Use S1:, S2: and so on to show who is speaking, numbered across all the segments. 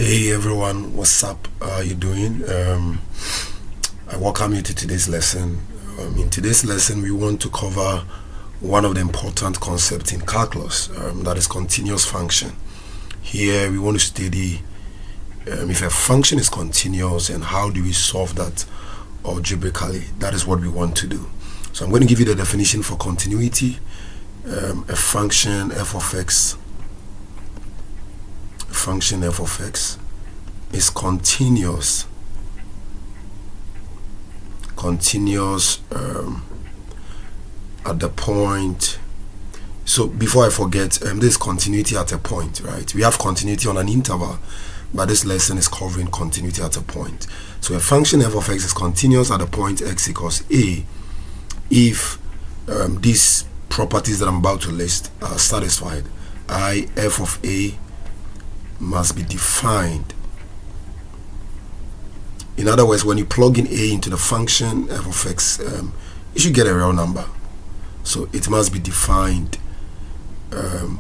S1: Hey everyone, what's up? How are you doing? I welcome you to today's lesson. In today's lesson, we want to cover one of the important concepts in calculus, that is continuous function. Here, we want to study if a function is continuous and how do we solve that algebraically. That is what we want to do. So I'm going to give you the definition for continuity. A function f of x is continuous at the point. So before I forget, this is continuity at a point, right? We have continuity on an interval, but this lesson is covering continuity at a point. So a function f of x is continuous at the point x equals a if these properties that I'm about to list are satisfied. F of a must be defined. In other words, when you plug in a into the function f of x, you should get a real number. So it must be defined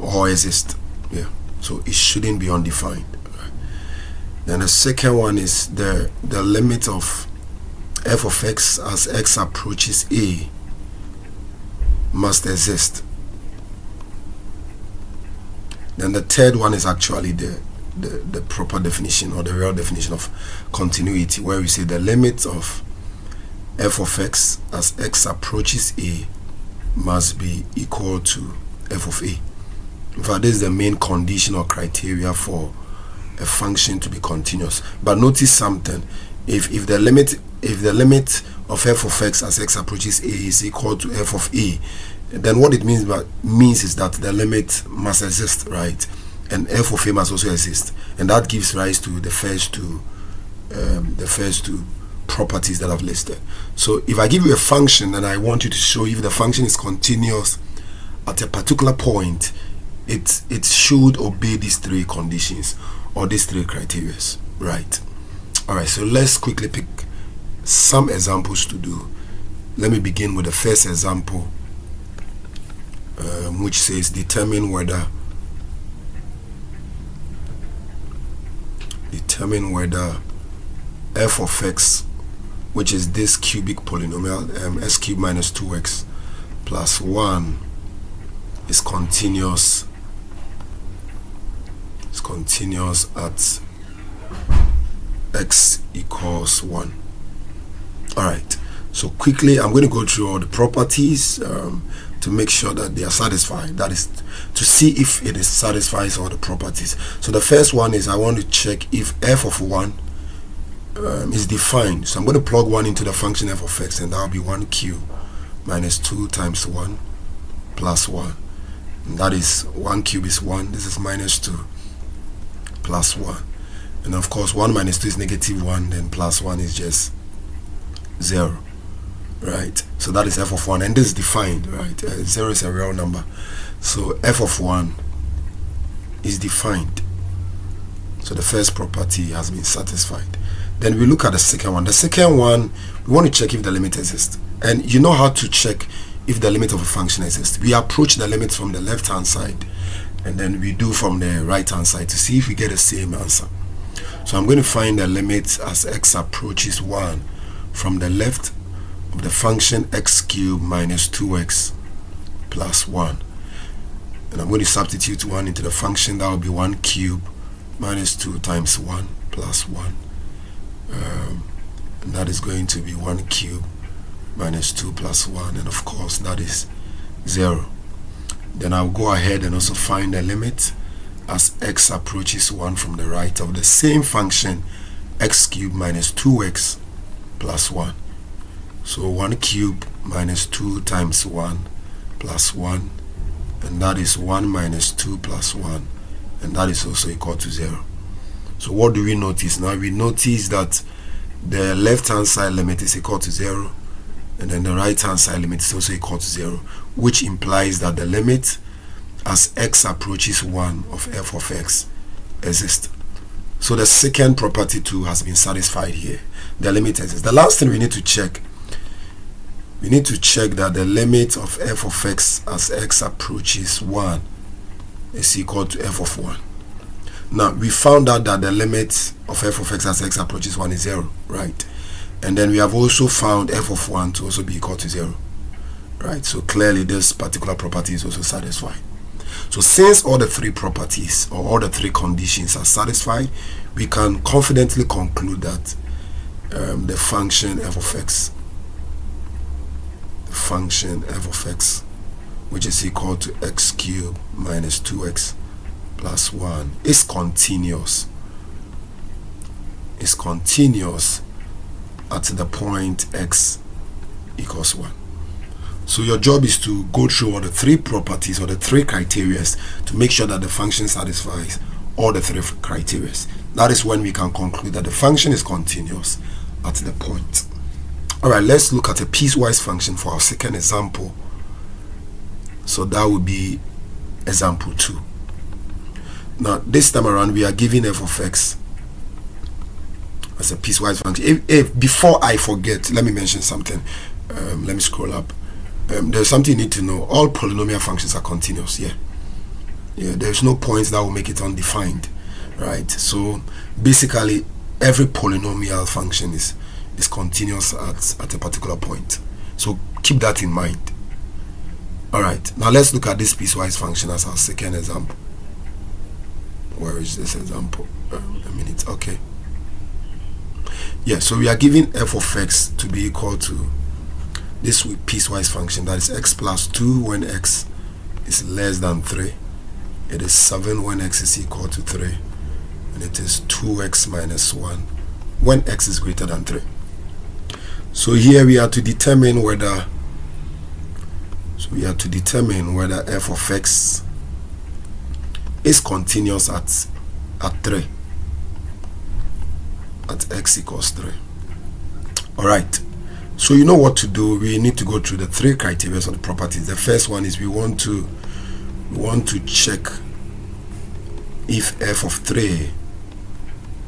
S1: or exist. Yeah. So it shouldn't be undefined. Then the second one is the limit of f of x as x approaches a must exist. Then the third one is actually the proper definition or the real definition of continuity, where we say the limit of f of x as x approaches a must be equal to f of a. In fact, this is the main condition or criteria for a function to be continuous. But notice something: if the limit of f of x as x approaches a is equal to f of a, then what it means is that the limit must exist, right? And f of a must also exist, and that gives rise to the first two properties that I've listed. So if I give you a function and I want you to show if the function is continuous at a particular point, it should obey these three conditions or these three criteria, right? All right, so let's quickly pick some examples to do. Let me begin with the first example, which says determine whether f of x, which is this cubic polynomial s cubed minus 2x plus 1, is continuous at x equals 1. All right, so quickly I'm going to go through all the properties to make sure that they are satisfied. That is to see if it satisfies all the properties. So the first one is I want to check if f of 1 is defined. So I'm going to plug 1 into the function f of x, and that will be 1 cubed minus 2 times 1 plus 1. And that is 1 cubed is 1. This is minus 2 plus 1. And of course 1 minus 2 is negative 1, then plus 1 is just 0. Right, so that is f of 1, and this is defined, right? 0 is a real number, so f of 1 is defined. So the first property has been satisfied. Then we look at the second one. The second one, we want to check if the limit exists, and you know how to check if the limit of a function exists. We approach the limit from the left hand side, and then we do from the right hand side to see if we get the same answer. So I'm going to find the limit as x approaches 1 from the left of the function x cubed minus 2x plus 1, and I'm going to substitute 1 into the function. That will be 1 cubed minus 2 times 1 plus 1, and that is going to be 1 cubed minus 2 plus 1, and of course that is 0. Then I'll go ahead and also find the limit as x approaches 1 from the right of the same function x cubed minus 2x plus 1. So 1 cubed minus 2 times 1 plus 1, and that is 1 minus 2 plus 1, and that is also equal to 0. So what do we notice now? We notice that the left hand side limit is equal to 0, and then the right hand side limit is also equal to 0, which implies that the limit as x approaches 1 of f of x exists. So the second property too has been satisfied here. The limit exists. The last thing we need to check that the limit of f of x as x approaches 1 is equal to f of 1. Now we found out that the limit of f of x as x approaches 1 is 0, right? And then we have also found f of 1 to also be equal to 0, right? So clearly this particular property is also satisfied. So since all the three properties or all the three conditions are satisfied, we can confidently conclude that the function f of x, which is equal to x cubed minus 2x plus 1, is continuous. Is continuous at the point x equals 1. So your job is to go through all the three properties or the three criteria to make sure that the function satisfies all the three criteria. That is when we can conclude that the function is continuous at the point. All right, let's look at a piecewise function for our second example. So that would be example 2. Now this time around we are giving f of x as a piecewise function. If before I forget, let me mention something. Let me scroll up. There's something you need to know. All polynomial functions are continuous. Yeah, there's no points that will make it undefined, right? So basically every polynomial function is continuous at a particular point. So keep that in mind. All right, now let's look at this piecewise function as our second example. Where is this example? A minute. Okay. Yeah, so we are giving f of x to be equal to this piecewise function, that is x plus 2 when x is less than 3. It is 7 when x is equal to 3. And it is 2x minus 1 when x is greater than 3. So here we are to determine whether f of x is continuous at 3, at x equals 3. All right, so you know what to do. We need to go through the three criteria of the properties. The first one is we want to check if f of 3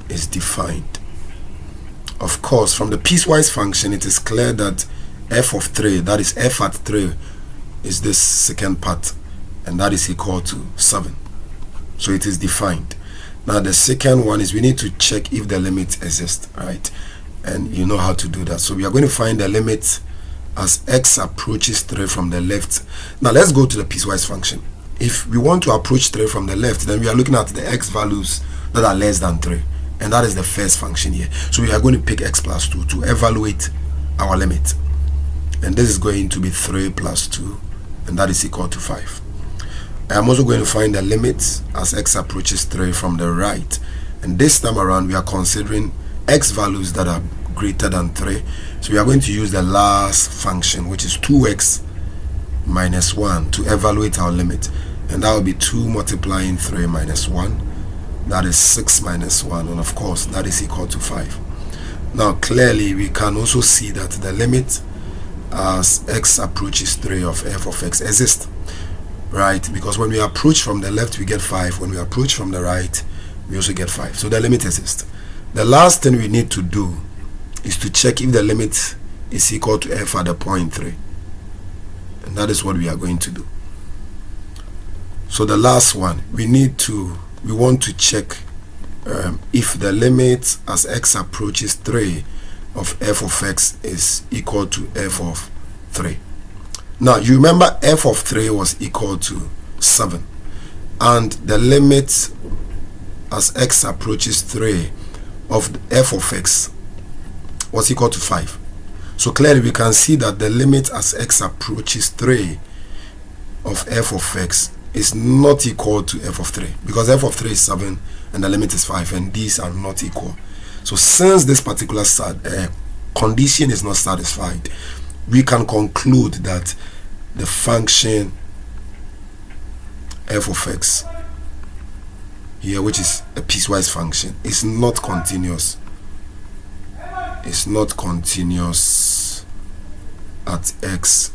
S1: is defined. Of course, from the piecewise function it is clear that f of 3, that is f at 3, is this second part, and that is equal to 7. So it is defined. Now the second one is we need to check if the limit exists, right? And you know how to do that. So we are going to find the limit as x approaches 3 from the left. Now let's go to the piecewise function. If we want to approach 3 from the left, then we are looking at the x values that are less than 3, and that is the first function here. So we are going to pick x plus 2 to evaluate our limit, and this is going to be 3 plus 2, and that is equal to 5. I am also going to find the limit as x approaches 3 from the right, and this time around we are considering x values that are greater than 3. So we are going to use the last function, which is 2x minus 1, to evaluate our limit, and that will be 2 multiplying 3 minus 1, that is 6 minus 1, and of course that is equal to 5. Now clearly we can also see that the limit as x approaches 3 of f of x exists, right? Because when we approach from the left we get 5, when we approach from the right we also get 5. So the limit exists. The last thing we need to do is to check if the limit is equal to f at the point 3, and that is what we are going to do. So the last one, we want to check if the limit as x approaches 3 of f of x is equal to f of 3. Now you remember f of 3 was equal to 7, and the limit as x approaches 3 of f of x was equal to 5. So clearly we can see that the limit as x approaches 3 of f of x is not equal to f of 3, because f of 3 is 7 and the limit is 5, and these are not equal. So since this particular condition is not satisfied, we can conclude that the function f of x here, which is a piecewise function, is not continuous. It's not continuous at x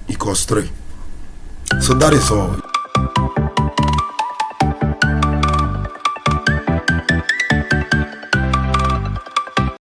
S1: equals 3. So that is all.